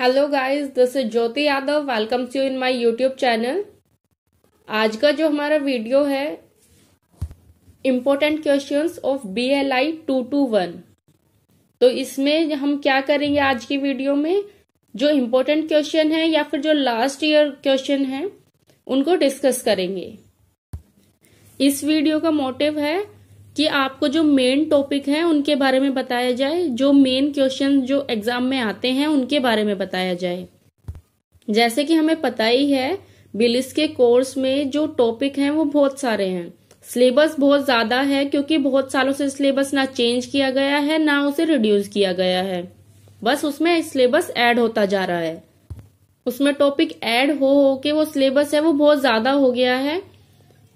Hello guys, this is Jyoti Yadav. Welcomes you in my YouTube channel. आज का जो हमारा वीडियो है इम्पोर्टेंट क्वेश्चंस ऑफ BLI 221। तो इसमें हम क्या करेंगे आज की वीडियो में, जो इम्पोर्टेंट क्वेश्चन है या फिर जो लास्ट ईयर क्वेश्चन है उनको डिस्कस करेंगे। इस वीडियो का मोटिव है कि आपको जो मेन टॉपिक है उनके बारे में बताया जाए, जो मेन क्वेश्चन जो एग्जाम में आते हैं उनके बारे में बताया जाए। जैसे कि हमें पता ही है बिलिस के कोर्स में जो टॉपिक हैं वो बहुत सारे हैं, सिलेबस बहुत ज्यादा है क्योंकि बहुत सालों से सिलेबस ना चेंज किया गया है ना उसे रिड्यूस किया गया है, बस उसमें सिलेबस ऐड होता जा रहा है। उसमें टॉपिक ऐड हो के वो सिलेबस है वो बहुत ज्यादा हो गया है,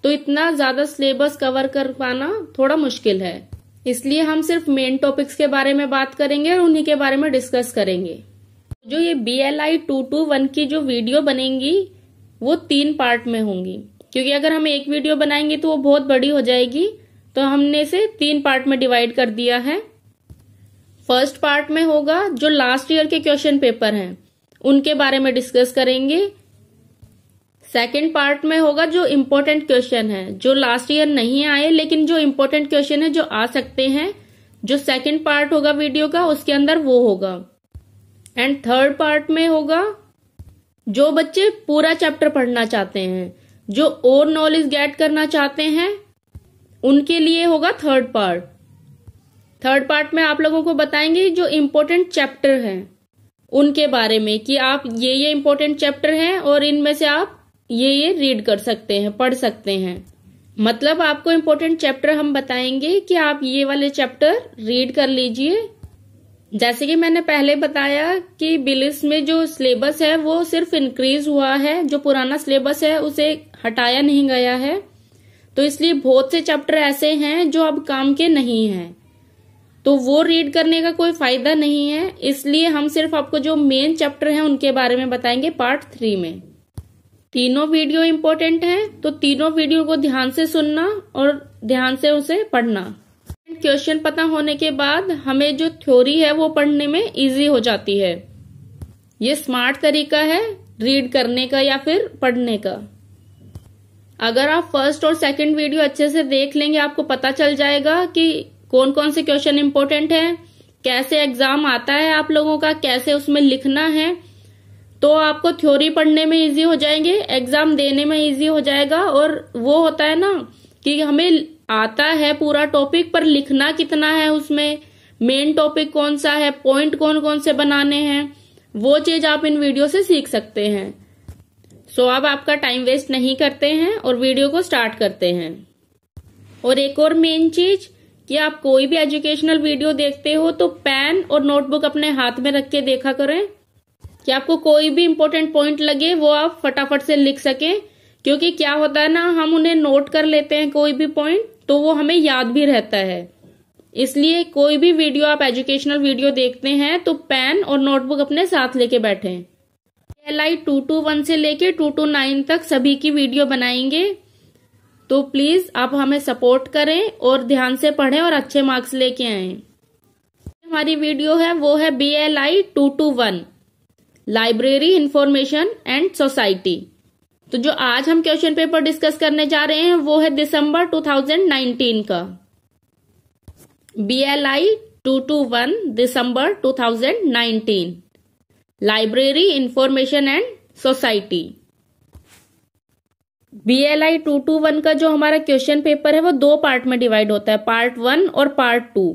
तो इतना ज्यादा सिलेबस कवर कर पाना थोड़ा मुश्किल है। इसलिए हम सिर्फ मेन टॉपिक्स के बारे में बात करेंगे और उन्हीं के बारे में डिस्कस करेंगे। जो ये BLI 221 की जो वीडियो बनेंगी वो 3 पार्ट में होंगी, क्योंकि अगर हम एक वीडियो बनाएंगे तो वो बहुत बड़ी हो जाएगी, तो हमने इसे 3 पार्ट में डिवाइड कर दिया है। फर्स्ट पार्ट में होगा जो लास्ट ईयर के क्वेश्चन पेपर हैं उनके बारे में डिस्कस करेंगे। सेकेंड पार्ट में होगा जो इम्पोर्टेंट क्वेश्चन है जो लास्ट ईयर नहीं आए लेकिन जो इम्पोर्टेंट क्वेश्चन है जो आ सकते हैं, जो सेकेंड पार्ट होगा वीडियो का उसके अंदर वो होगा। एंड थर्ड पार्ट में होगा जो बच्चे पूरा चैप्टर पढ़ना चाहते हैं, जो और नॉलेज गेट करना चाहते हैं, उनके लिए होगा थर्ड पार्ट। थर्ड पार्ट में आप लोगों को बताएंगे जो इम्पोर्टेंट चैप्टर हैं उनके बारे में कि आप ये इम्पोर्टेंट चैप्टर हैं और इनमें से आप ये रीड कर सकते हैं, पढ़ सकते हैं। मतलब आपको इम्पोर्टेंट चैप्टर हम बताएंगे कि आप ये वाले चैप्टर रीड कर लीजिए। जैसे कि मैंने पहले बताया कि बिलिस में जो सिलेबस है वो सिर्फ इंक्रीज हुआ है, जो पुराना सिलेबस है उसे हटाया नहीं गया है, तो इसलिए बहुत से चैप्टर ऐसे हैं जो अब काम के नहीं हैं, तो वो रीड करने का कोई फायदा नहीं है। इसलिए हम सिर्फ आपको जो मेन चैप्टर हैं उनके बारे में बताएंगे पार्ट 3 में। तीनों वीडियो इम्पोर्टेंट हैं, तो तीनों वीडियो को ध्यान से सुनना और ध्यान से उसे पढ़ना। क्वेश्चन पता होने के बाद हमें जो थ्योरी है वो पढ़ने में इजी हो जाती है। ये स्मार्ट तरीका है रीड करने का या फिर पढ़ने का। अगर आप फर्स्ट और सेकंड वीडियो अच्छे से देख लेंगे आपको पता चल जाएगा कि कौन कौन से क्वेश्चन इम्पोर्टेंट है, कैसे एग्जाम आता है आप लोगों का, कैसे उसमें लिखना है, तो आपको थ्योरी पढ़ने में इजी हो जाएंगे, एग्जाम देने में इजी हो जाएगा। और वो होता है ना कि हमें आता है पूरा टॉपिक पर लिखना कितना है, उसमें मेन टॉपिक कौन सा है, पॉइंट कौन कौन से बनाने हैं, वो चीज आप इन वीडियो से सीख सकते हैं। सो अब आपका टाइम वेस्ट नहीं करते हैं और वीडियो को स्टार्ट करते हैं। और एक और मेन चीज कि आप कोई भी एजुकेशनल वीडियो देखते हो तो पेन और नोटबुक अपने हाथ में रख के देखा करें कि आपको कोई भी इम्पोर्टेंट पॉइंट लगे वो आप फटाफट से लिख सकें, क्योंकि क्या होता है ना हम उन्हें नोट कर लेते हैं कोई भी पॉइंट तो वो हमें याद भी रहता है। इसलिए कोई भी वीडियो आप एजुकेशनल वीडियो देखते हैं तो पेन और नोटबुक अपने साथ लेके बैठें। BLI 221 से लेके 229 तक सभी की वीडियो बनाएंगे, तो प्लीज आप हमें सपोर्ट करें और ध्यान से पढ़ें और अच्छे मार्क्स लेके आए। हमारी वीडियो है वो है BLI 221 library information and society. तो जो आज हम क्वेश्चन पेपर डिस्कस करने जा रहे हैं वो है दिसंबर 2019 का, BLI 221 December 2019 library information and society. BLI 221 का जो हमारा क्वेश्चन पेपर है वो 2 पार्ट में डिवाइड होता है, पार्ट 1 और पार्ट 2।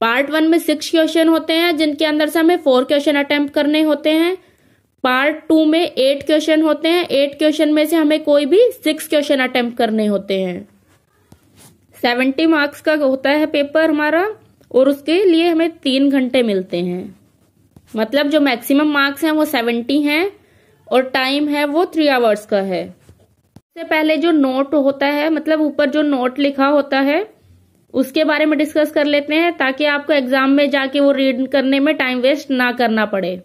पार्ट 1 में 6 क्वेश्चन होते हैं जिनके अंदर से हमें 4 क्वेश्चन अटेम्प्ट करने होते हैं। पार्ट 2 में 8 क्वेश्चन होते हैं, 8 क्वेश्चन में से हमें कोई भी 6 क्वेश्चन अटेम्प्ट करने होते हैं। 70 मार्क्स का होता है पेपर हमारा और उसके लिए हमें 3 घंटे मिलते हैं। मतलब जो मैक्सिमम मार्क्स हैं वो 70 हैं और टाइम है वो 3 आवर्स का है। इससे पहले जो नोट होता है, मतलब ऊपर जो नोट लिखा होता है उसके बारे में डिस्कस कर लेते हैं, ताकि आपको एग्जाम में जाके वो रीड करने में टाइम वेस्ट ना करना पड़े,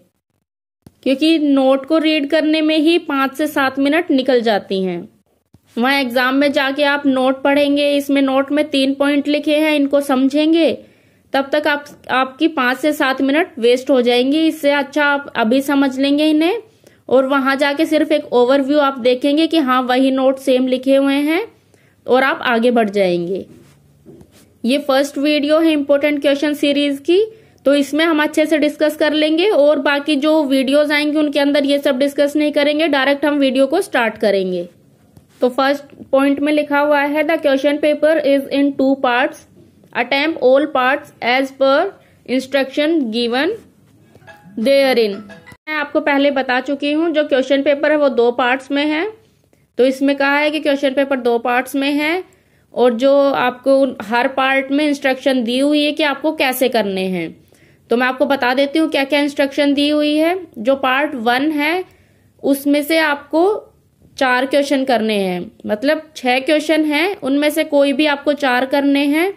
क्योंकि नोट को रीड करने में ही 5 से 7 मिनट निकल जाती हैं। वहां एग्जाम में जाके आप नोट पढ़ेंगे, इसमें नोट में 3 पॉइंट लिखे हैं, इनको समझेंगे, तब तक आपकी 5 से 7 मिनट वेस्ट हो जाएंगे। इससे अच्छा आप अभी समझ लेंगे इन्हें और वहां जाके सिर्फ एक ओवरव्यू आप देखेंगे कि हाँ वही नोट सेम लिखे हुए हैं और आप आगे बढ़ जाएंगे। ये फर्स्ट वीडियो है इम्पोर्टेंट क्वेश्चन सीरीज की, तो इसमें हम अच्छे से डिस्कस कर लेंगे और बाकी जो वीडियोस आएंगे उनके अंदर ये सब डिस्कस नहीं करेंगे, डायरेक्ट हम वीडियो को स्टार्ट करेंगे। तो फर्स्ट पॉइंट में लिखा हुआ है the question paper is in 2 parts, attempt all parts as per instruction given therein. मैं आपको पहले बता चुकी हूँ जो क्वेश्चन पेपर है वो 2 पार्ट्स में है। तो इसमें कहा है कि क्वेश्चन पेपर 2 पार्ट्स में है और जो आपको हर पार्ट में इंस्ट्रक्शन दी हुई है कि आपको कैसे करने हैं। तो मैं आपको बता देती हूँ क्या क्या इंस्ट्रक्शन दी हुई है। जो पार्ट 1 है उसमें से आपको 4 क्वेश्चन करने हैं, मतलब 6 क्वेश्चन हैं, उनमें से कोई भी आपको 4 करने हैं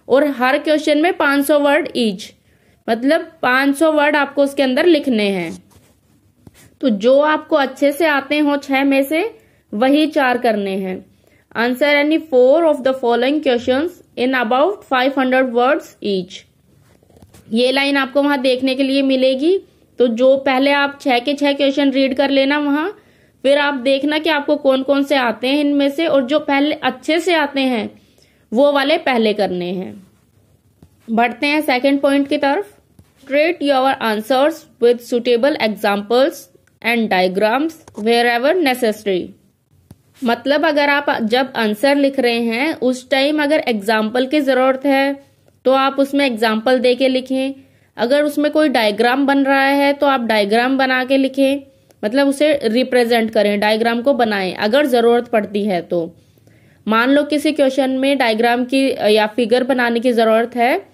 और हर क्वेश्चन में 500 वर्ड ईच, मतलब 500 वर्ड आपको उसके अंदर लिखने हैं। तो जो आपको अच्छे से आते हो 6 में से वही 4 करने हैं। Answer any 4 of the following questions in about 500 words each. ये लाइन आपको वहां देखने के लिए मिलेगी। तो जो पहले आप 6 के 6 क्वेश्चन रीड कर लेना वहां, फिर आप देखना कि आपको कौन कौन से आते हैं इनमें से, और जो पहले अच्छे से आते हैं वो वाले पहले करने हैं। बढ़ते हैं सेकंड पॉइंट की तरफ। Treat your answers with suitable examples and diagrams wherever necessary. मतलब अगर आप जब आंसर लिख रहे हैं उस टाइम अगर एग्जाम्पल की जरूरत है तो आप उसमें एग्जाम्पल दे के लिखें। अगर उसमें कोई डायग्राम बन रहा है तो आप डायग्राम बना के लिखें, मतलब उसे रिप्रेजेंट करें, डायग्राम को बनाएं अगर जरूरत पड़ती है। तो मान लो किसी क्वेश्चन में डायग्राम की या फिगर बनाने की जरूरत है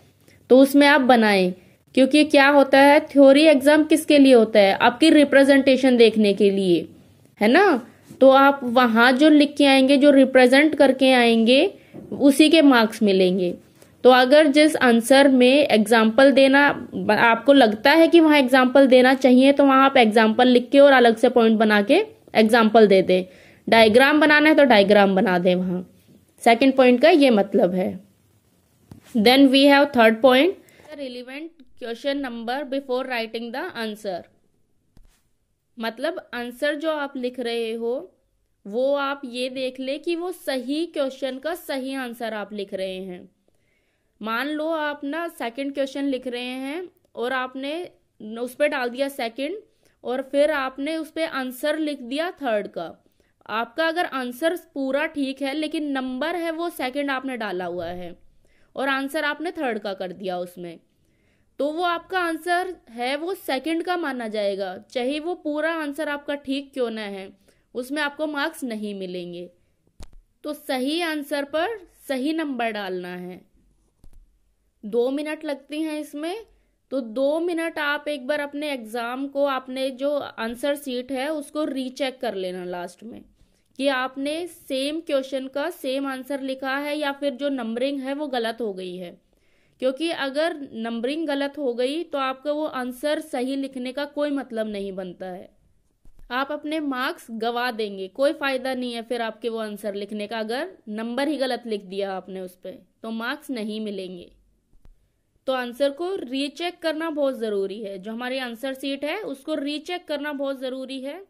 तो उसमें आप बनाएं, क्योंकि क्या होता है थ्योरी एग्जाम किसके लिए होता है, आपकी रिप्रेजेंटेशन देखने के लिए, है ना। तो आप वहां जो लिख के आएंगे, जो रिप्रेजेंट करके आएंगे, उसी के मार्क्स मिलेंगे। तो अगर जिस आंसर में एग्जाम्पल देना आपको लगता है कि वहां एग्जाम्पल देना चाहिए तो वहां आप एग्जाम्पल लिख के और अलग से पॉइंट बना के एग्जाम्पल दे दें। डायग्राम बनाना है तो डायग्राम बना दें वहां। सेकंड पॉइंट का ये मतलब है। Then we have third point, relevant question number before writing the answer. मतलब आंसर जो आप लिख रहे हो वो आप ये देख ले कि वो सही क्वेश्चन का सही आंसर आप लिख रहे हैं। मान लो आप ना सेकंड क्वेश्चन लिख रहे हैं और आपने उस पर डाल दिया सेकंड और फिर आपने उस पर आंसर लिख दिया थर्ड का। आपका अगर आंसर पूरा ठीक है लेकिन नंबर है वो सेकंड आपने डाला हुआ है और आंसर आपने थर्ड का कर दिया उसमें, तो वो आपका आंसर है वो सेकंड का माना जाएगा, चाहे वो पूरा आंसर आपका ठीक क्यों ना है, उसमें आपको मार्क्स नहीं मिलेंगे। तो सही आंसर पर सही नंबर डालना है। 2 मिनट लगती हैं इसमें, तो 2 मिनट आप एक बार अपने एग्जाम को, आपने जो आंसर शीट है उसको रीचेक कर लेना लास्ट में कि आपने सेम क्वेश्चन का सेम आंसर लिखा है या फिर जो नंबरिंग है वो गलत हो गई है। क्योंकि अगर नंबरिंग गलत हो गई तो आपका वो आंसर सही लिखने का कोई मतलब नहीं बनता है, आप अपने मार्क्स गवा देंगे, कोई फायदा नहीं है फिर आपके वो आंसर लिखने का। अगर नंबर ही गलत लिख दिया आपने उस पर तो मार्क्स नहीं मिलेंगे। तो आंसर को रीचेक करना बहुत जरूरी है, जो हमारी आंसर शीट है उसको रीचेक करना बहुत जरूरी है।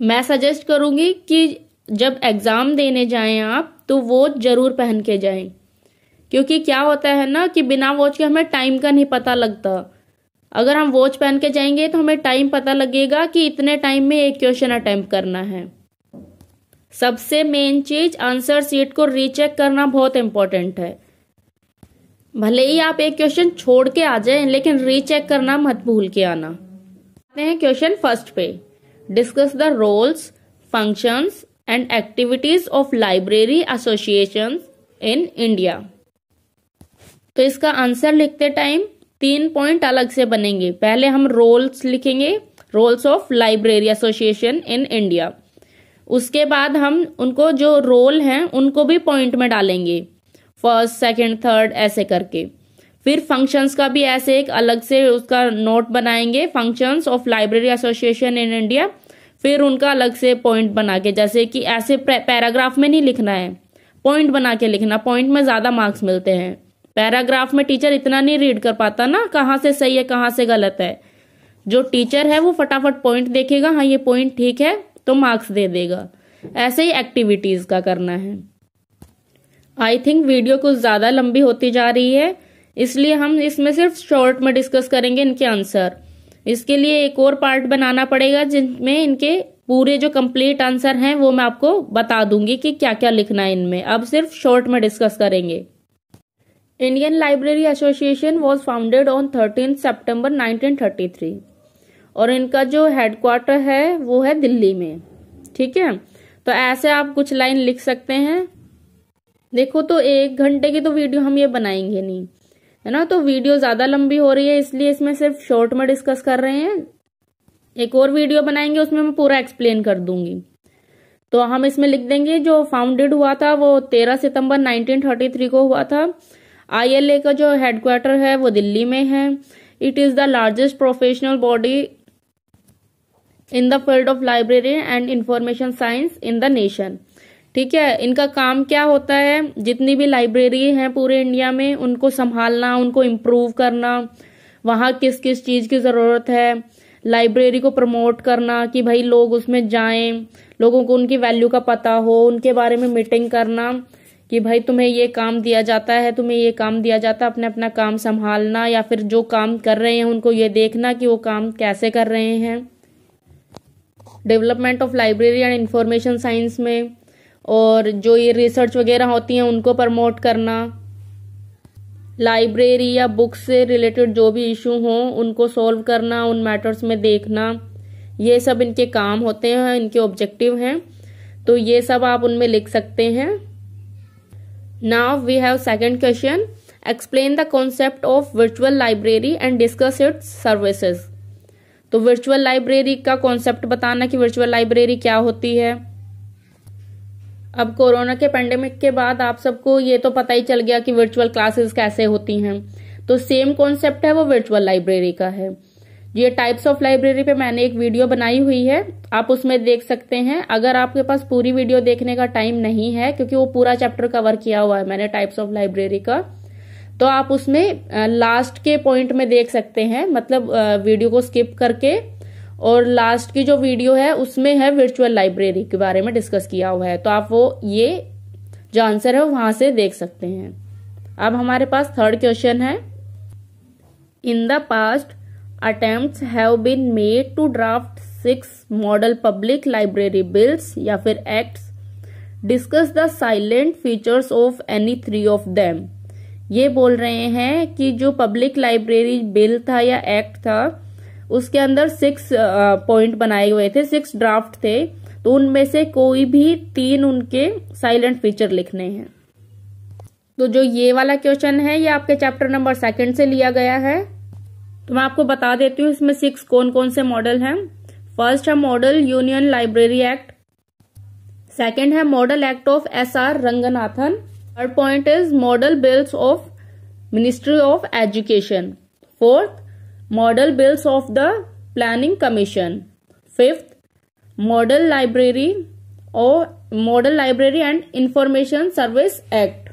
मैं सजेस्ट करूंगी कि जब एग्जाम देने जाएं आप तो वॉच जरूर पहन के जाएं, क्योंकि क्या होता है ना कि बिना वॉच के हमें टाइम का नहीं पता लगता। अगर हम वॉच पहन के जाएंगे तो हमें टाइम पता लगेगा कि इतने टाइम में एक क्वेश्चन अटेम्प्ट करना है। सबसे मेन चीज आंसर शीट को रीचेक करना बहुत इंपॉर्टेंट है। भले ही आप एक क्वेश्चन छोड़ के आ जाएं लेकिन रीचेक करना मत भूल के आना। आते हैं क्वेश्चन फर्स्ट पे। Discuss the roles, functions and activities of library associations in India. तो इसका आंसर लिखते टाइम 3 पॉइंट अलग से बनेंगे। पहले हम रोल्स लिखेंगे, roles of library association in India. उसके बाद हम उनको जो रोल हैं उनको भी पॉइंट में डालेंगे, फर्स्ट, सेकंड, थर्ड ऐसे करके। फिर फंक्शंस का भी ऐसे एक अलग से उसका नोट बनाएंगे, functions of library association in India. फिर उनका अलग से पॉइंट बना के, जैसे कि ऐसे पैराग्राफ में नहीं लिखना है, पॉइंट बना के लिखना, पॉइंट में ज्यादा मार्क्स मिलते हैं, पैराग्राफ में टीचर इतना नहीं रीड कर पाता ना, कहाँ से सही है कहाँ से गलत है। जो टीचर है वो फटाफट पॉइंट देखेगा, हाँ ये पॉइंट ठीक है तो मार्क्स दे देगा। ऐसे ही एक्टिविटीज का करना है। आई थिंक वीडियो कुछ ज्यादा लंबी होती जा रही है, इसलिए हम इसमें सिर्फ शॉर्ट में डिस्कस करेंगे इनके आंसर। इसके लिए एक और पार्ट बनाना पड़ेगा जिनमें इनके पूरे जो कंप्लीट आंसर हैं वो मैं आपको बता दूंगी कि क्या क्या लिखना है इनमें। अब सिर्फ शॉर्ट में डिस्कस करेंगे। Indian library association was founded on 13 सितंबर 1933 और इनका जो हेडक्वार्टर है वो है दिल्ली में। ठीक है, तो ऐसे आप कुछ लाइन लिख सकते हैं। देखो तो 1 घंटे की तो वीडियो हम ये बनाएंगे नहीं, है ना, तो वीडियो ज्यादा लंबी हो रही है, इसलिए इसमें सिर्फ शॉर्ट में डिस्कस कर रहे हैं। एक और वीडियो बनाएंगे उसमें मैं पूरा एक्सप्लेन कर दूंगी। तो हम इसमें लिख देंगे जो फाउंडेड हुआ था वो 13 सितंबर 1933 को हुआ था। ILA का जो हेडक्वार्टर है वो दिल्ली में है। It is the largest professional body in the field of library and information science in the nation. ठीक है, इनका काम क्या होता है, जितनी भी लाइब्रेरी हैं पूरे इंडिया में उनको संभालना, उनको इम्प्रूव करना, वहां किस किस चीज की जरूरत है, लाइब्रेरी को प्रमोट करना कि भाई लोग उसमें जाएं, लोगों को उनकी वैल्यू का पता हो, उनके बारे में मीटिंग करना कि भाई तुम्हें ये काम दिया जाता है, तुम्हें ये काम दिया जाता है, अपने अपना काम संभालना, या फिर जो काम कर रहे हैं उनको ये देखना कि वो काम कैसे कर रहे हैं। Development of library and information science में, और जो ये रिसर्च वगैरह होती हैं उनको प्रमोट करना, लाइब्रेरी या बुक से रिलेटेड जो भी इशू हो उनको सॉल्व करना, उन मैटर्स में देखना, ये सब इनके काम होते हैं, इनके ऑब्जेक्टिव हैं। तो ये सब आप उनमें लिख सकते हैं। Now we have second question, explain the concept of virtual library and discuss its services. तो वर्चुअल लाइब्रेरी का कॉन्सेप्ट बताना कि वर्चुअल लाइब्रेरी क्या होती है। अब कोरोना के पेंडेमिक के बाद आप सबको ये तो पता ही चल गया कि वर्चुअल क्लासेस कैसे होती हैं, तो सेम कॉन्सेप्ट है वो वर्चुअल लाइब्रेरी का है। ये टाइप्स ऑफ लाइब्रेरी पे मैंने एक वीडियो बनाई हुई है, आप उसमें देख सकते हैं। अगर आपके पास पूरी वीडियो देखने का टाइम नहीं है, क्योंकि वो पूरा चैप्टर कवर किया हुआ है मैंने टाइप्स ऑफ लाइब्रेरी का, तो आप उसमें लास्ट के पॉइंट में देख सकते हैं, मतलब वीडियो को स्किप करके, और लास्ट की जो वीडियो है उसमें है वर्चुअल लाइब्रेरी के बारे में डिस्कस किया हुआ है, तो आप वो ये जो आंसर है वहां से देख सकते हैं। अब हमारे पास थर्ड क्वेश्चन है, in the past attempts have been made to draft 6 model public library bills या फिर acts, discuss the silent features of any 3 of them. ये बोल रहे हैं कि जो पब्लिक लाइब्रेरी बिल था या एक्ट था उसके अंदर 6 पॉइंट बनाए हुए थे, 6 ड्राफ्ट थे, तो उनमें से कोई भी 3 उनके साइलेंट फीचर लिखने हैं। तो जो ये वाला क्वेश्चन है ये आपके चैप्टर नंबर 2 से लिया गया है। तो मैं आपको बता देती हूँ इसमें 6 कौन कौन से मॉडल हैं। फर्स्ट है model union library act, second है model act of SR Ranganathan, third point is model bills of ministry of education, fourth model bills of the planning commission, fifth model library and information service act.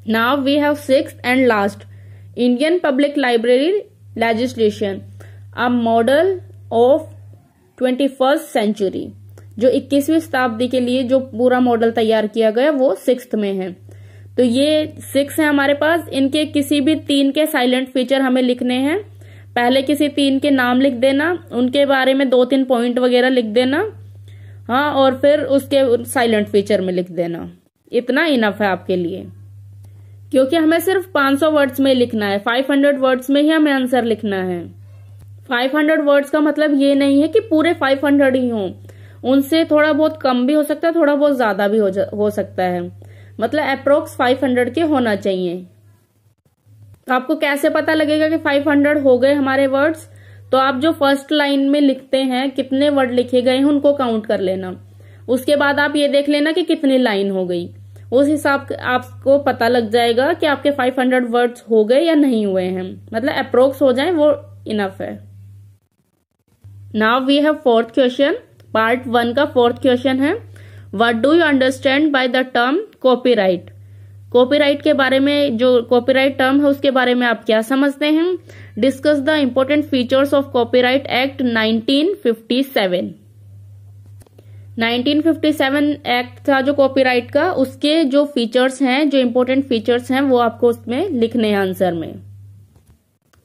Now we have sixth and last Indian public library legislation, a model of 21st century. जो 21वीं शताब्दी के लिए जो पूरा model तैयार किया गया वो 6th में है। तो ये 6 है हमारे पास। इनके किसी भी 3 के साइलेंट फीचर हमें लिखने हैं। पहले किसी 3 के नाम लिख देना, उनके बारे में 2-3 पॉइंट वगैरह लिख देना, हाँ, और फिर उसके साइलेंट फीचर में लिख देना। इतना इनफ है आपके लिए, क्योंकि हमें सिर्फ 500 वर्ड्स में लिखना है, 500 वर्ड्स में ही हमें आंसर लिखना है। 500 वर्ड्स का मतलब ये नहीं है कि पूरे 500 ही हों, उनसे थोड़ा बहुत कम भी हो सकता है, थोड़ा बहुत ज्यादा भी हो सकता है, मतलब अप्रोक्स 500 के होना चाहिए। तो आपको कैसे पता लगेगा कि 500 हो गए हमारे वर्ड्स? तो आप जो फर्स्ट लाइन में लिखते हैं कितने वर्ड लिखे गए हैं उनको काउंट कर लेना, उसके बाद आप ये देख लेना कि कितनी लाइन हो गई, उस हिसाब से आपको पता लग जाएगा कि आपके 500 वर्ड्स हो गए या नहीं हुए हैं, मतलब अप्रोक्स हो जाए वो इनफ है। Now we have fourth question, part 1 का फोर्थ क्वेश्चन है, what do you understand by the term copyright? Copyright के बारे में, जो कॉपीराइट टर्म है उसके बारे में आप क्या समझते हैं। Discuss the important features of copyright act 1957। 1957 act था जो कॉपीराइट का, उसके जो फीचर्स हैं, जो इम्पोर्टेंट फीचर्स हैं, वो आपको उसमें लिखने हैं आंसर में।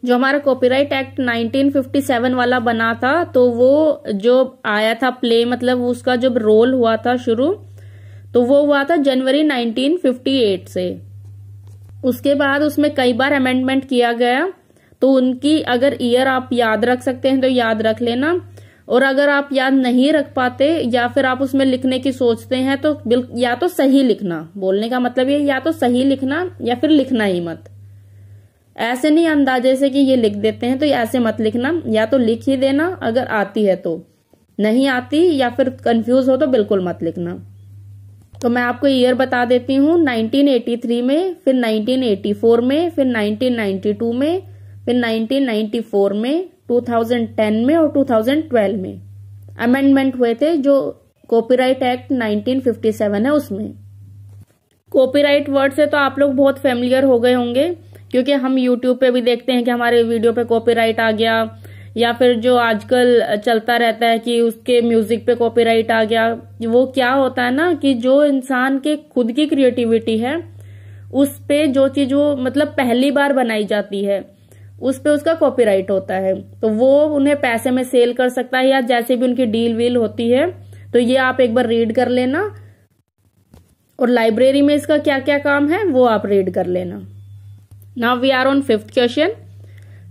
जो हमारा कॉपीराइट एक्ट 1957 वाला बना था, तो वो जो आया था प्ले, मतलब उसका जब रोल हुआ था शुरू, तो वो हुआ था जनवरी 1958 से। उसके बाद उसमें कई बार अमेंडमेंट किया गया, तो उनकी अगर ईयर आप याद रख सकते हैं तो याद रख लेना, और अगर आप याद नहीं रख पाते या फिर आप उसमें लिखने की सोचते हैं तो या तो सही लिखना, बोलने का मतलब ये, या तो सही लिखना या फिर लिखना ही मत। ऐसे नहीं अंदाजे से कि ये लिख देते हैं तो ऐसे मत लिखना, या तो लिख ही देना अगर आती है तो, नहीं आती या फिर कंफ्यूज हो तो बिल्कुल मत लिखना। तो मैं आपको ईयर बता देती हूँ, 1983 में, फिर 1984 में, फिर 1992 में, फिर 1994 में, 2010 में और 2012 में अमेंडमेंट हुए थे जो कॉपीराइट एक्ट 1957 है उसमें। कॉपीराइट वर्ड से तो आप लोग बहुत फेमिलियर हो गए होंगे, क्योंकि हम यूट्यूब पे भी देखते हैं कि हमारे वीडियो पे कॉपीराइट आ गया, या फिर जो आजकल चलता रहता है कि उसके म्यूजिक पे कॉपीराइट आ गया। वो क्या होता है ना कि जो इंसान के खुद की क्रिएटिविटी है उस पे जो चीज वो मतलब पहली बार बनाई जाती है उस पे उसका कॉपीराइट होता है, तो वो उन्हें पैसे में सेल कर सकता है, या जैसे भी उनकी डील वील होती है। तो ये आप एक बार रीड कर लेना, और लाइब्रेरी में इसका क्या क्या काम है वो आप रीड कर लेना। Now we are on 5th question.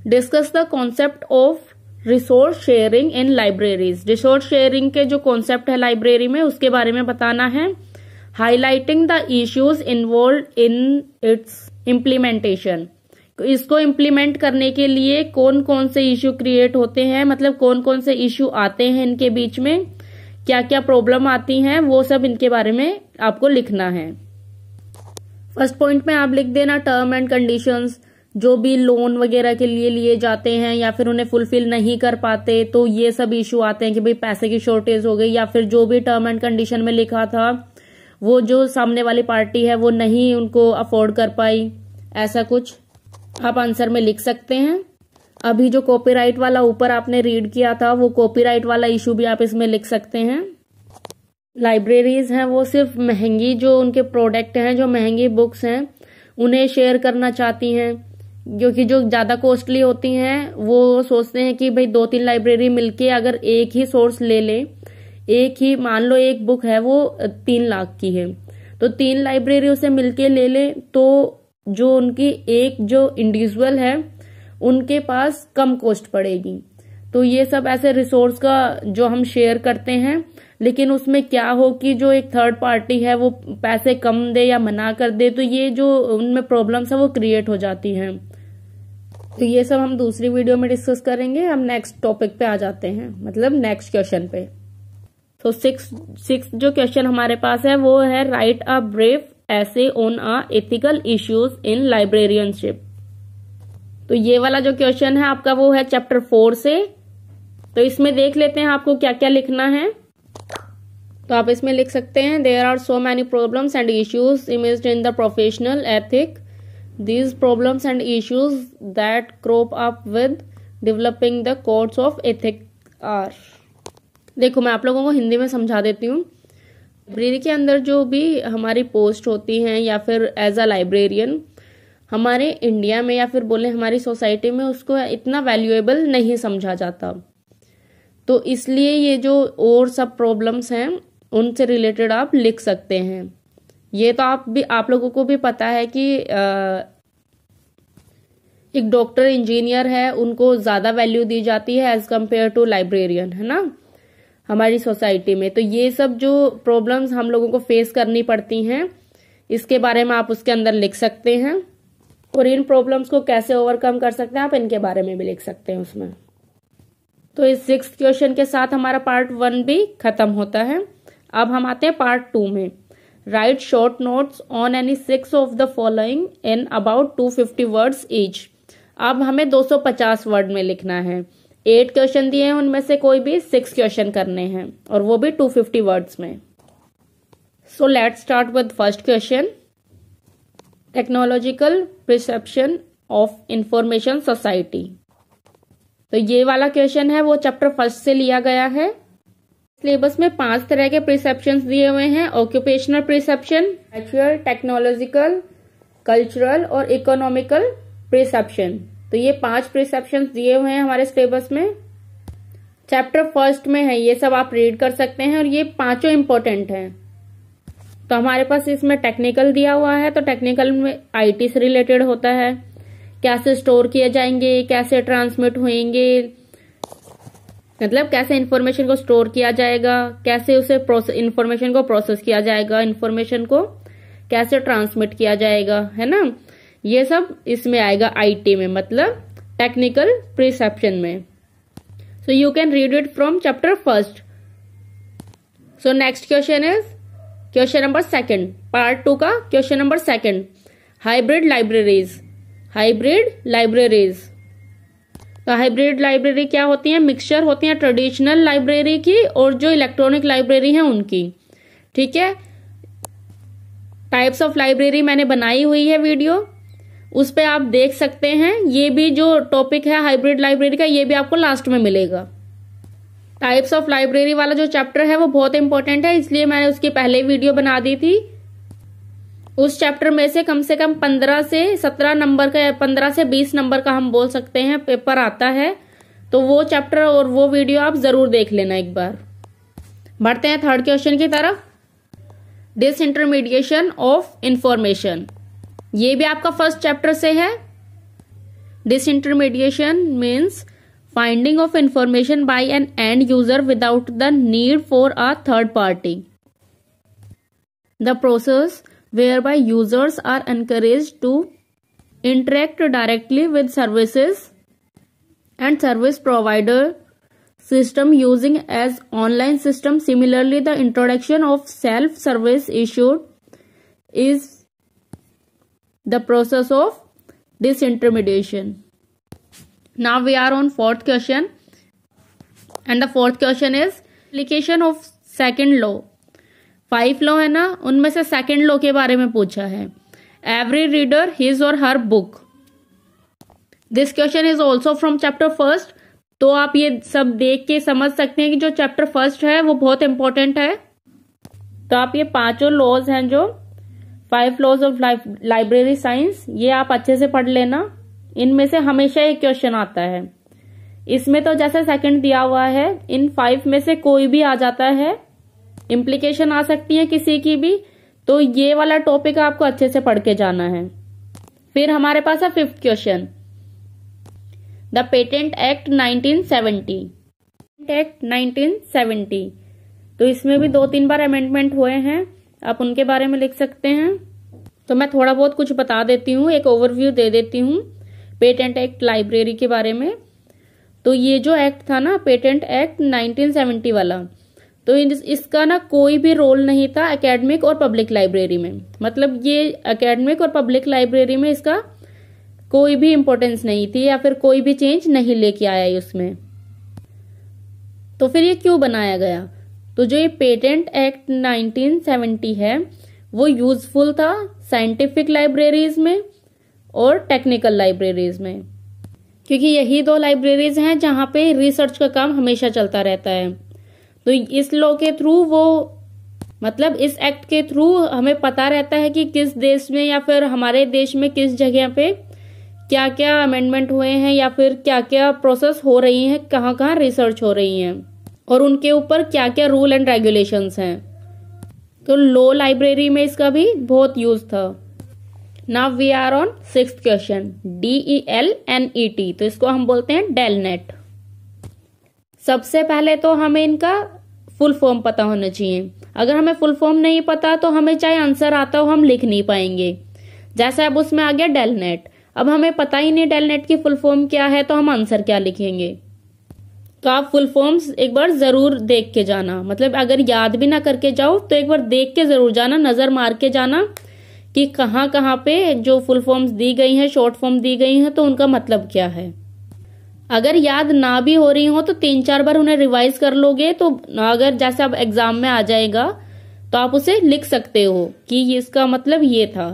Discuss the concept of resource sharing in libraries. Resource sharing के जो कॉन्सेप्ट है लाइब्रेरी में उसके बारे में बताना है। Highlighting the issues involve in its implementation. इसको इम्प्लीमेंट करने के लिए कौन कौन से इश्यू क्रिएट होते हैं, मतलब कौन कौन से इश्यू आते हैं इनके बीच में, क्या क्या प्रॉब्लम आती हैं, वो सब इनके बारे में आपको लिखना है। फर्स्ट पॉइंट में आप लिख देना टर्म एंड कंडीशंस। जो भी लोन वगैरह के लिए जाते हैं या फिर उन्हें फुलफिल नहीं कर पाते, तो ये सब इश्यू आते हैं कि भाई पैसे की शॉर्टेज हो गई, या फिर जो भी टर्म एंड कंडीशन में लिखा था वो जो सामने वाली पार्टी है वो नहीं उनको अफोर्ड कर पाई, ऐसा कुछ आप आंसर में लिख सकते हैं। अभी जो कॉपीराइट वाला ऊपर आपने रीड किया था वो कॉपीराइट वाला इशू भी आप इसमें लिख सकते हैं। लाइब्रेरीज हैं वो सिर्फ महंगी जो उनके प्रोडक्ट हैं, जो महंगी बुक्स हैं उन्हें शेयर करना चाहती हैं, क्योंकि जो ज्यादा कॉस्टली होती हैं वो सोचते हैं कि भाई 2-3 लाइब्रेरी मिलके अगर एक ही सोर्स ले ले, एक ही मान लो एक बुक है वो 3 लाख की है, तो 3 लाइब्रेरी उसे मिलके ले ले, तो जो उनकी एक जो इंडिविजुअल है उनके पास कम कॉस्ट पड़ेगी। तो ये सब ऐसे रिसोर्स का जो हम शेयर करते हैं, लेकिन उसमें क्या हो कि जो एक थर्ड पार्टी है वो पैसे कम दे या मना कर दे, तो ये जो उनमें प्रॉब्लम्स है वो क्रिएट हो जाती हैं। तो ये सब हम दूसरी वीडियो में डिस्कस करेंगे। हम नेक्स्ट टॉपिक पे आ जाते हैं, मतलब नेक्स्ट क्वेश्चन पे। तो सिक्स जो क्वेश्चन हमारे पास है वो है राइट अ ब्रीफ ऐसे on a ethical issues in librarianship. तो ये वाला जो क्वेश्चन है आपका वो है चैप्टर 4 से। तो इसमें देख लेते हैं आपको क्या क्या लिखना है। तो आप इसमें लिख सकते हैं there are so many problems and issues imaged in the professional ethic. These problems and issues that crop up with developing the codes of ethics are। देखो मैं आप लोगों को हिंदी में समझा देती हूँ। लाइब्रेरी के अंदर जो भी हमारी पोस्ट होती हैं या फिर एज अ लाइब्रेरियन हमारे इंडिया में या फिर बोले हमारी सोसाइटी में उसको इतना वैल्यूएबल नहीं समझा जाता, तो इसलिए ये जो और सब प्रॉब्लम्स हैं उनसे रिलेटेड आप लिख सकते हैं। ये तो आप लोगों को भी पता है कि एक डॉक्टर इंजीनियर है उनको ज्यादा वैल्यू दी जाती है एज कंपेयर टू लाइब्रेरियन, है ना, हमारी सोसाइटी में। तो ये सब जो प्रॉब्लम्स हम लोगों को फेस करनी पड़ती हैं इसके बारे में आप उसके अंदर लिख सकते हैं, और इन प्रॉब्लम्स को कैसे ओवरकम कर सकते हैं आप इनके बारे में भी लिख सकते हैं उसमें। तो इस 6th क्वेश्चन के साथ हमारा पार्ट 1 भी खत्म होता है। अब हम आते हैं पार्ट 2 में। Right short notes on any 6 of the following in about 250 words each. अब हमें 250 वर्ड में लिखना है। 8 क्वेश्चन दिए हैं, उनमें से कोई भी 6 क्वेश्चन करने हैं और वो भी 250 वर्ड्स में। So let's start with first question. Technological perception of information society. तो ये वाला क्वेश्चन है वो चैप्टर फर्स्ट से लिया गया है। सिलेबस में 5 तरह के परसेप्शंस दिए हुए हैं, occupational perception, natural, technological, cultural और इकोनॉमिकल परसेप्शन। तो ये 5 परसेप्शंस दिए हुए हैं हमारे सिलेबस में, चैप्टर फर्स्ट में है, ये सब आप रीड कर सकते हैं और ये 5 इंपॉर्टेंट हैं। तो हमारे पास इसमें टेक्निकल दिया हुआ है, तो टेक्निकल में आईटी से रिलेटेड होता है, कैसे स्टोर किए जाएंगे, कैसे ट्रांसमिट होंगे, मतलब कैसे इंफॉर्मेशन को स्टोर किया जाएगा, कैसे उसे इंफॉर्मेशन को प्रोसेस किया जाएगा, इंफॉर्मेशन को कैसे ट्रांसमिट किया जाएगा, है ना, ये सब इसमें आएगा आईटी में, मतलब टेक्निकल परसेप्शन में। So you can read it from chapter first. So next question is question number 2, part 2 का question number 2, hybrid libraries. Hybrid libraries, तो हाइब्रिड लाइब्रेरी क्या होती है? मिक्सचर होती है ट्रेडिशनल लाइब्रेरी की और जो इलेक्ट्रॉनिक लाइब्रेरी है उनकी। ठीक है, टाइप्स ऑफ लाइब्रेरी मैंने बनाई हुई है वीडियो, उस पे आप देख सकते हैं। ये भी जो टॉपिक है हाइब्रिड लाइब्रेरी का, ये भी आपको लास्ट में मिलेगा। टाइप्स ऑफ लाइब्रेरी वाला जो चैप्टर है वो बहुत इंपॉर्टेंट है, इसलिए मैंने उसकी पहले वीडियो बना दी थी। उस चैप्टर में से कम 15 से 17 नंबर का, 15 से 20 नंबर का हम बोल सकते हैं पेपर आता है, तो वो चैप्टर और वो वीडियो आप जरूर देख लेना एक बार। बढ़ते हैं थर्ड क्वेश्चन की तरफ, डिसइंटरमीडिएशन ऑफ इंफॉर्मेशन। ये भी आपका फर्स्ट चैप्टर से है। Disintermediation means finding of information by an end user without the need for a third party, the process whereby users are encouraged to interact directly with services and service provider system using as online system. Similarly, the introduction of self-service issued is the process of disintermediation. Now we are on fourth question, and the fourth question is application of second law. 5 law है ना, उनमें से second law के बारे में पूछा है। Every reader his or her book. This question is also from chapter first, तो आप ये सब देख के समझ सकते हैं कि जो चैप्टर फर्स्ट है वो बहुत इंपॉर्टेंट है। तो आप ये 5 लॉज हैं, जो 5 लॉज ऑफ लाइब्रेरी साइंस, ये आप अच्छे से पढ़ लेना। इनमें से हमेशा एक क्वेश्चन आता है। इसमें तो जैसे सेकंड दिया हुआ है, इन 5 में से कोई भी आ जाता है, इम्प्लीकेशन आ सकती है किसी की भी, तो ये वाला टॉपिक आपको अच्छे से पढ़ के जाना है। फिर हमारे पास है 5th question, the patent act 1970। Act 1970, तो इसमें भी 2-3 बार अमेंडमेंट हुए हैं, आप उनके बारे में लिख सकते हैं। तो मैं थोड़ा बहुत कुछ बता देती हूँ, एक ओवरव्यू दे देती हूँ पेटेंट एक्ट लाइब्रेरी के बारे में। तो ये जो एक्ट था ना, पेटेंट एक्ट 1970 वाला, तो इसका ना कोई भी रोल नहीं था एकेडमिक और पब्लिक लाइब्रेरी में। मतलब ये एकेडमिक और पब्लिक लाइब्रेरी में इसका कोई भी इंपॉर्टेंस नहीं थी, या फिर कोई भी चेंज नहीं लेके आया उसमें। तो फिर ये क्यों बनाया गया? तो जो ये पेटेंट एक्ट 1970 है वो यूजफुल था साइंटिफिक लाइब्रेरीज में और टेक्निकल लाइब्रेरीज में, क्योंकि यही 2 लाइब्रेरीज हैं जहां पे रिसर्च का काम हमेशा चलता रहता है। तो इस लॉ के थ्रू वो, मतलब इस एक्ट के थ्रू हमें पता रहता है कि किस देश में या फिर हमारे देश में किस जगह पे क्या क्या अमेंडमेंट हुए हैं, या फिर क्या क्या प्रोसेस हो रही हैं, कहाँ कहाँ रिसर्च हो रही हैं, और उनके ऊपर क्या क्या रूल एंड रेगुलेशंस हैं। तो लॉ लाइब्रेरी में इसका भी बहुत यूज था। Now we are on 6th question, DELNET। तो इसको हम बोलते हैं डेलनेट। सबसे पहले तो हमें इनका फुल फॉर्म पता होना चाहिए। अगर हमें फुल फॉर्म नहीं पता तो हमें चाहे आंसर आता हो हम लिख नहीं पाएंगे। जैसे अब उसमें आ गया डेलनेट, अब हमें पता ही नहीं डेलनेट की फुल फॉर्म क्या है, तो हम आंसर क्या लिखेंगे? तो आप फुल फॉर्म्स एक बार जरूर देख के जाना, मतलब अगर याद भी ना करके जाओ तो एक बार देख के जरूर जाना, नजर मार के जाना कि कहाँ कहाँ पे जो फुल फॉर्म्स दी गई हैं, शॉर्ट फॉर्म दी गई हैं, तो उनका मतलब क्या है। अगर याद ना भी हो रही हो तो 3-4 बार उन्हें रिवाइज कर लोगे, तो अगर जैसे अब एग्जाम में आ जाएगा तो आप उसे लिख सकते हो कि इसका मतलब ये था।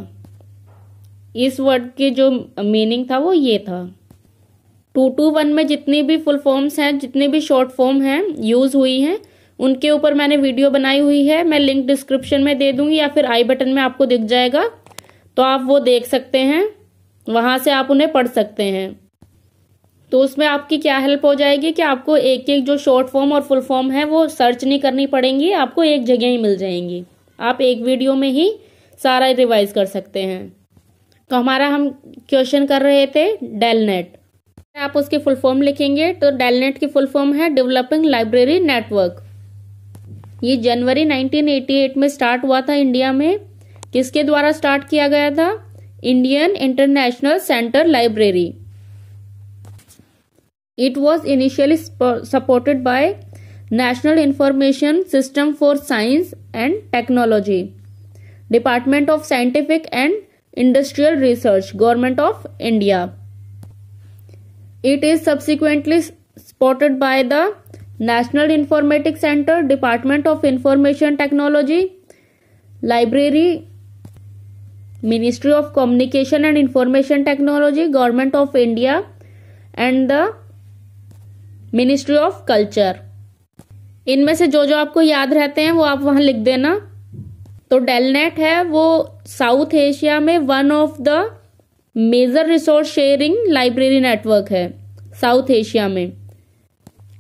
इस वर्ड के जो मीनिंग था वो ये था। 221 में जितनी भी फुल फॉर्म्स हैं, जितनी भी शॉर्ट फॉर्म हैं यूज हुई हैं, उनके ऊपर मैंने वीडियो बनाई हुई है। मैं लिंक डिस्क्रिप्शन में दे दूंगी या फिर आई बटन में आपको दिख जाएगा, तो आप वो देख सकते हैं, वहां से आप उन्हें पढ़ सकते हैं। तो उसमें आपकी क्या हेल्प हो जाएगी कि आपको एक एक जो शॉर्ट फॉर्म और फुल फॉर्म है वो सर्च नहीं करनी पड़ेंगी, आपको एक जगह ही मिल जाएंगी। आप एक वीडियो में ही सारा रिवाइज कर सकते हैं। तो हमारा हम क्वेश्चन कर रहे थे डेलनेट। आप उसकी फुल फॉर्म लिखेंगे तो डेलनेट की फुल फॉर्म है डेवलपिंग लाइब्रेरी नेटवर्क। ये जनवरी 1988 में स्टार्ट हुआ था इंडिया में। किसके द्वारा स्टार्ट किया गया था? Indian international centre library. It was initially supported by National Information System for Science and Technology, Department of Scientific and Industrial Research, Government of India. It is subsequently supported by the National Informatics Center, Department of Information Technology, Library, Ministry of Communication and Information Technology, Government of India, and the ministry of culture. इनमें से जो जो आपको याद रहते हैं वो आप वहां लिख देना। तो डेलनेट है वो साउथ एशिया में one of the major resource sharing library network है साउथ एशिया में।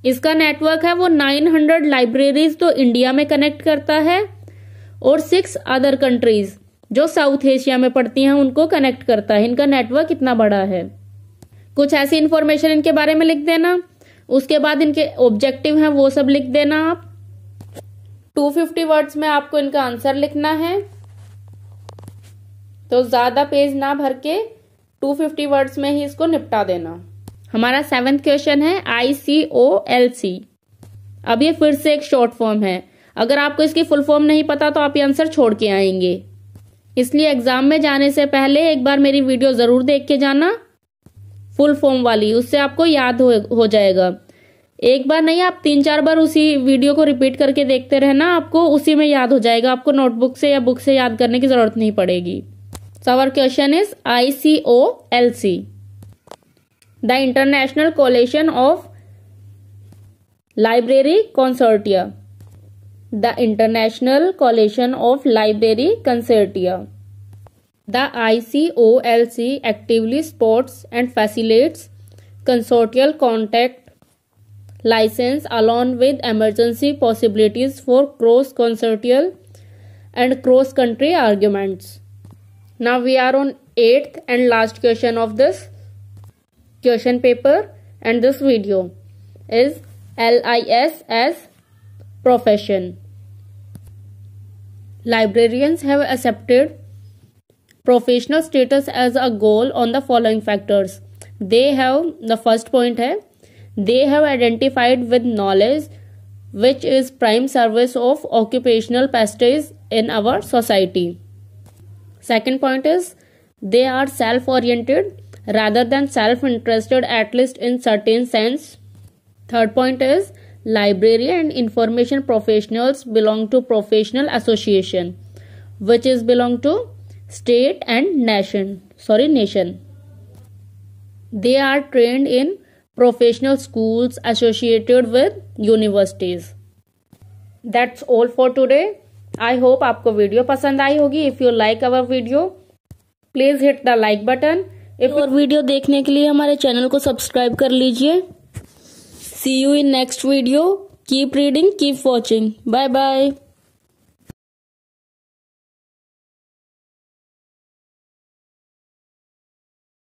इसका नेटवर्क है वो 900 लाइब्रेरीज तो इंडिया में कनेक्ट करता है और 6 अदर कंट्रीज जो साउथ एशिया में पड़ती हैं उनको कनेक्ट करता है। इनका नेटवर्क इतना बड़ा है। कुछ ऐसी इंफॉर्मेशन इनके बारे में लिख देना। उसके बाद इनके ऑब्जेक्टिव हैं वो सब लिख देना आप। 250 वर्ड्स में आपको इनका आंसर लिखना है, तो ज्यादा पेज ना भर के 250 वर्ड्स में ही इसको निपटा देना। हमारा 7th क्वेश्चन है ICOLC। अब ये फिर से एक शॉर्ट फॉर्म है। अगर आपको इसकी फुल फॉर्म नहीं पता तो आप ये आंसर छोड़ के आएंगे, इसलिए एग्जाम में जाने से पहले एक बार मेरी वीडियो जरूर देख के जाना फुल फॉर्म वाली, उससे आपको याद हो जाएगा। एक बार नहीं, आप 3-4 बार उसी वीडियो को रिपीट करके देखते रहना, आपको उसी में याद हो जाएगा। आपको नोटबुक से या बुक से याद करने की जरूरत नहीं पड़ेगी। So our question is ICOLC, the international coalition of library consortia. The international coalition of library consortia. The ICOLC actively supports and facilitates consortial contact license along with emergency possibilities for cross-consortial and cross-country arguments. Now we are on 8th and last question of this question paper, and this video is LIS as profession. Librarians have accepted professional status as a goal on the following factors. They have, the first point है, they have identified with knowledge which is prime service of occupational prestige in our society. Second point is they are self oriented rather than self-interested, at least in certain sense. Third point is library and information professionals belong to professional association which is belong to state and nation. They are trained in professional schools associated with universities. That's all for today. I hope आपको video पसंद आई होगी. If you like our video, please hit the like button. और video देखने के लिए हमारे channel को subscribe कर लीजिए. See you in next video. Keep reading, keep watching. Bye bye.